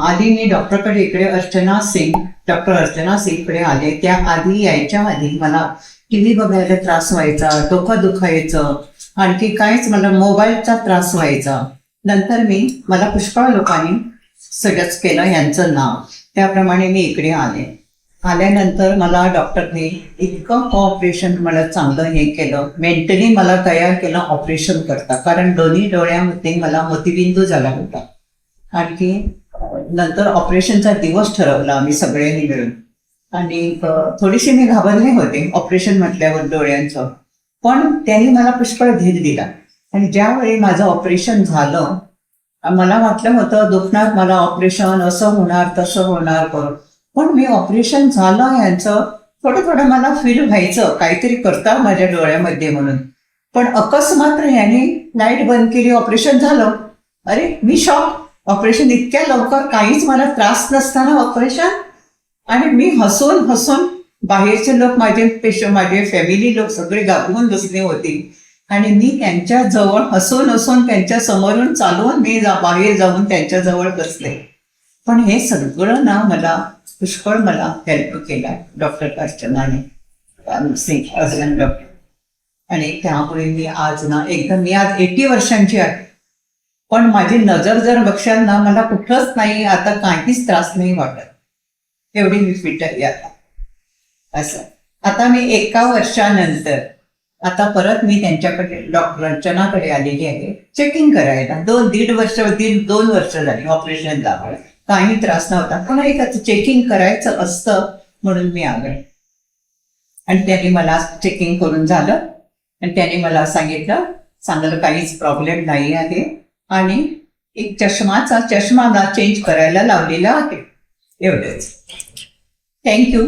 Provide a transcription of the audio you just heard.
आधी मी डॉक्टरकडे इकडे डॉक्टर अर्चना सिंगकडे आले. त्या आधी यायच्या आधी मला टीव्ही बघायला त्रास व्हायचा, डोकं दुखायचं, आणखी काहीच मला मोबाईलचा त्रास व्हायचा. नंतर मला पुष्कळ लोकांनी सजेस्ट केलं यांचं नाव, त्याप्रमाणे मी इकडे आले. आल्यानंतर मला डॉक्टरने इतकं कोऑपरेशन मला चांगलं हे केलं, मेंटली मला तयार केलं ऑपरेशन करता, कारण दोन्ही डोळ्यामध्ये मला मोतीबिंदू झाला होता. आणखी नंतर ऑपरेशनचा दिवस ठरवला आम्ही सगळ्यांनी मिळून. आणि थोडीशी मी घाबरले होते ऑपरेशन म्हटल्यावर डोळ्यांचं, पण त्यांनी मला पुष्कळ धीर दिला. आणि ज्यावेळी माझं ऑपरेशन झालं, मला वाटलं होतं दुखणार मला ऑपरेशन, असं होणार तसं होणार करून. पण मी ऑपरेशन झालं यांचं थोडं थोडं मला फील व्हायचं काहीतरी करता माझ्या डोळ्यामध्ये म्हणून. पण अकस्मात यांनी लाईट बंद केली, ऑपरेशन झालं. अरे मी शॉक, ऑपरेशन इतक्या लवकर, काहीच मला त्रास नसताना ऑपरेशन. आणि मी हसून हसून, बाहेरचे लोक माझे फॅमिली लोक सगळे गाभून बसले होते. आणि मी त्यांच्या जवळ हसून हसून त्यांच्या समोरून चालवून मी बाहेर जाऊन त्यांच्या जवळ बसले. पण हे सगळं ना मला पुष्कळ हेल्प केला डॉक्टर अर्चनाने सिंग डॉक्टर. आणि त्यामुळे मी आज 80 वर्षांची आहे, पण माझी नजर जर बघशाल ना, मला कुठंच नाही आता काहीच त्रास नाही वाटत, एवढी मी फिट आहे आता. असं आता मी 1 वर्षानंतर आता परत मी त्यांच्याकडे डॉक्टर अर्चनाकडे आलेली आहे चेकिंग करायला. 2 वर्ष झाली ऑपरेशन झालं, काही त्रास नव्हता, पण एक चेकिंग करायचं असतं म्हणून मी आले. आणि त्यांनी मला चेकिंग करून झालं आणि त्यांनी मला सांगितलं चांगलं काहीच प्रॉब्लेम नाही आहे, आणि एक चष्मा चेंज करायला लावलेला आहे. एवढंच. थँक्यू.